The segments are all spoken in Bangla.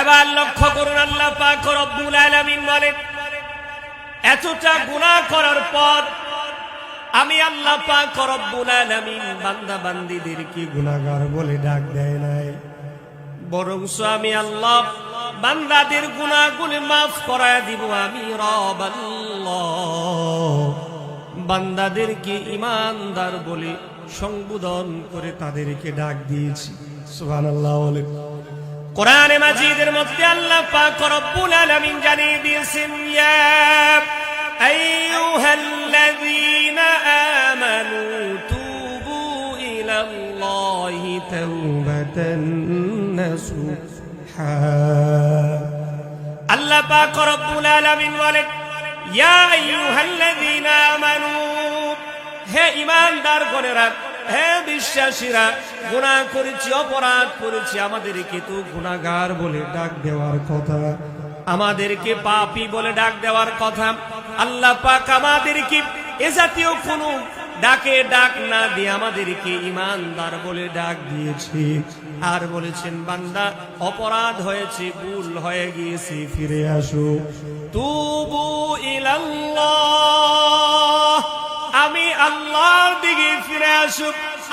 এবার লক্ষ্য করুন, আল্লাহ পাক রব্বুল আলামিন বলেন, এতটা গুনাহ করার পর আমি আল্লাহ পাক রব্বুল আলামিন বান্দা বান্দীদেরকে গুনাহগার বলে ডাক দেয় নাই, বরং আমি আল্লাহ বান্দাদের গুনাহগুলো মাফ করায় দিব। আমি রব আল্লাহ বান্দাদেরকে ঈমানদার বলে সম্বোধন করে তাদেরকে ডাক দিয়েছি। সুবহানাল্লাহ। কোরআনে মাজিদের মধ্যে আল্লাহ পাক রব্বুল আলামিন জানিয়ে দিয়েছেন, ইয়া আইয়ুহাল্লাযীনা আমানু তুবু ইলাল্লাহি তাওবাতান নাসুহা। আল্লাহ পাক রব্বুল আলামিন বলেন, ইয়া আইয়ুহাল্লাযীনা আমানু, হে ঈমানদারগণেরা, হে বিশ্বাসীরা, গুনাহ করেছি, অপরাধ করেছি, আমাদেরকে তো গুনাহগার বলে ডাক দেওয়ার কথা, আমাদেরকে পাপী বলে ডাক দেওয়ার কথা। আল্লাহ পাক আমাদেরকে এ জাতীয় কোনো ডাকে ডাক না দিয়ে আমাদেরকে ঈমানদার বলে ডাক দিয়েছে। আর বলেছেন, বান্দা অপরাধ হয়েছে, ভুল হয়ে গিয়েছে, ফিরে আসো, তুবু ইলাল্লাহ, আমি আল্লাহর দিকে ফিরে আসো।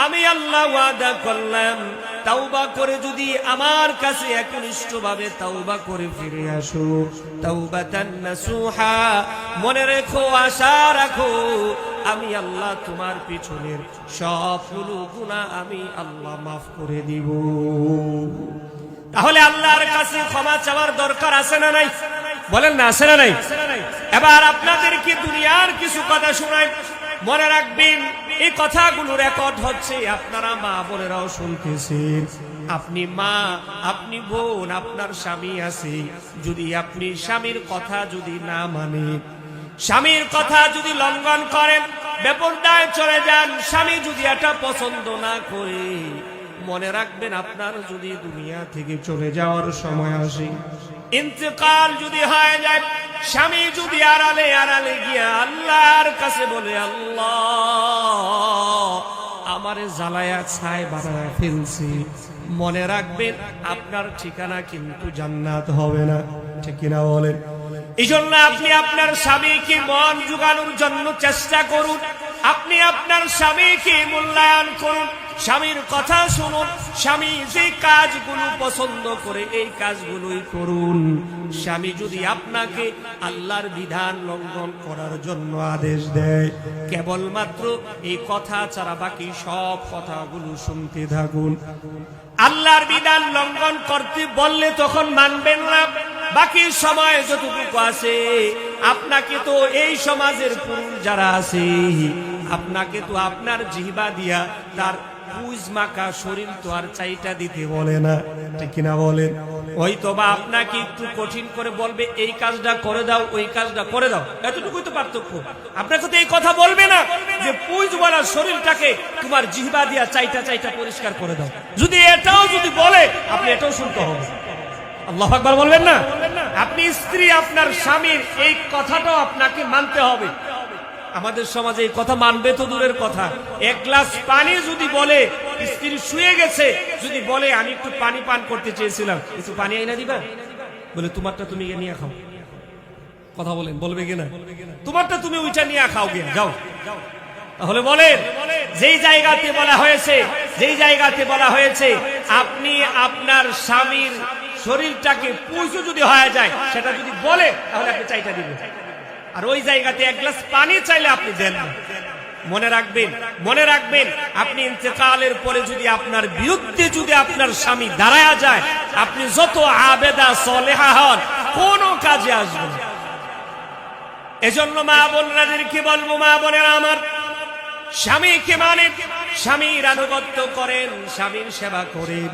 আমি আল্লাহ ওয়াদা করলাম, তাওবা করে যদি আমার কাছে একনিষ্ঠভাবে তাওবা করে ফিরে আসো, তাওবাতান নাসুহা, মনে রেখো, আশা রাখো, আমি আল্লাহ তোমার পিছনের সবগুলো গুনাহ আমি আল্লাহ মাফ করে দিব। তাহলে আল্লাহর কাছে ক্ষমা চাওয়ার দরকার আছে না নাই? বলেন না, আছে না নাই? এবার আপনাদেরকে দুনিয়ার কিছু কথা শোনাই, মনে রাখবেন এই কথাগুলো রেকর্ড হচ্ছে, আপনারা মা বোনেরাও শুনতেছেন। আপনি মা, আপনি বোন, আপনার স্বামী আছে, যদি আপনি স্বামীর কথা যদি না মানেন, স্বামীর কথা যদি লঙ্ঘন করেন, বেপরদায় চলে যান, স্বামী যদি এটা পছন্দ না করে, মনে রাখবেন আপনার যদি দুনিয়া থেকে চলে যাওয়ার সময় আসে, ইন্তেকাল যদি হয়ে যায়, স্বামী যদি আড়ালে আড়ালে গিয়া আল্লাহর কাছে বলে, আল্লাহ আমারে জ্বালায়া ছাই বানায় ফেলছি, মনে রাখবেন আপনার ঠিকানা কিন্তু জান্নাত হবে না। ঠিক কিনা বলেন? এই জন্য আপনি আপনার স্বামীকে মন জোগানোর জন্য চেষ্টা করুন, আপনি আপনার স্বামীকে মূল্যায়ন করুন, স্বামীর কথা শুনুন, স্বামী যে কাজগুলো পছন্দ করে এই কাজগুলোই করুন। স্বামী যদি আপনাকে আল্লাহর বিধান লঙ্ঘন করার জন্য আদেশ দেয়, কেবলমাত্র এই কথা ছাড়া বাকি সব কথাগুলো শুনতে থাকুন। আল্লাহর বিধান লঙ্ঘন করতে বললে তখন মানবেন না, বাকি সময় যতটুকু আছে আপনাকে তো এই সমাজের পুরুষ যারা আছে, আপনাকে তো আপনার জিহ্বা দিয়া তার পুজ মাখা শরীর তো আর চাইটা দিতে বলে না। ঠিক কিনা বলেন? হয়তো বা আপনাকে একটু কঠিন করে বলবে, এই কাজটা করে দাও, ওই কাজটা করে দাও, এতটুকুই তো পার্থক্য। আপনাকে তো এই কথা বলবে না যে পুজ বলা শরীরটাকে তোমার জিহ্বা দিয়া চাইটা চাইটা পরিষ্কার করে দাও। যদি এটাও যদি বলে, আপনি এটাও শুনতে হবে। আল্লাহু আকবার বলবেন না? আপনি স্ত্রী, আপনার স্বামীর এই কথাটাও আপনাকে মানতে হবে। আমাদের সমাজে এই কথা মানবে তো দূরের কথা, এক গ্লাস পানি যদি বলে, স্ত্রী শুয়ে গেছে, যদি বলে আমি একটু পানি পান করতে চেয়েছিলাম, একটু পানি আইনা দিবা, বলে তোমারটা তুমি নিয়ে খাও। কথা বলেন, বলবে কিনা? তোমারটা তুমি ওইটা নিয়ে খাও গে, যাও। তাহলে বলেন, যেই জায়গাতে বলা হয়েছে, যেই জায়গাতে বলা হয়েছে আপনি আপনার স্বামীর শরীরটাকে পুজো যদি হয়ে যায়, সেটা যদি বলে, তাহলে আপনি চাইটা দিবেন। আর ওই জায়গাতে এক গ্লাস পানি চাইলে আপনি দেন না। মনে রাখবেন, মনে রাখবেন, আপনি ইন্তেকালের পরে যদি আপনার বিরুদ্ধে যদি আপনার স্বামী দাঁড়ায়া যায়, আপনি যত আবেদা সলেহা হন, কোন কাজে আসবেন। এজন্য মা বোনরাদেরকে বলবো, মা বোনেরা আমার, স্বামীকে মানেন, স্বামীর আনুগত্য করেন, স্বামীর সেবা করেন,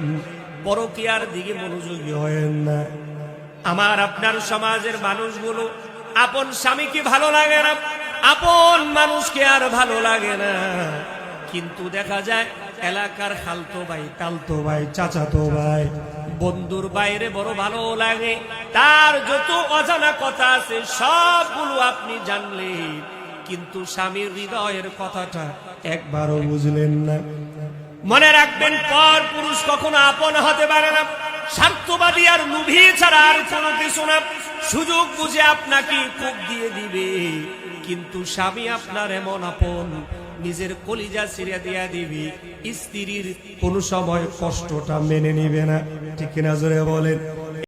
পরকীয়ার দিকে মনোযোগী হয়েন না। আমার আপনার সমাজের মানুষগুলো আপন স্বামীকে ভালো লাগে না, আপন মানুষকে আর ভালো লাগে না, কিন্তু দেখা যায় এলাকার খালতো ভাই, তালতো ভাই, চাচাতো ভাই, বন্ধুর বাইরে বড় ভালো লাগে, তার যত অজানা কথা আছে সবগুলো আপনি জানলেন, কিন্তু স্বামীর হৃদয়ের কথাটা একবারও বুঝলেন না। মনে রাখবেন, পর পুরুষ কখনো আপন হতে পারে না। স্বার্থবাদী আর লোভী ছাড়া আর কোনো কিছু না। সুযোগ বুঝে আপনাকে কোপ দিয়ে দিবে, কিন্তু স্বামী আপনার এমন আপন, নিজের কলিজা ছিঁড়ে দিয়া দিবি, স্ত্রীর কোনো সময় কষ্টটা মেনে নিবে না। ঠিক কিনা জোরে বলেন।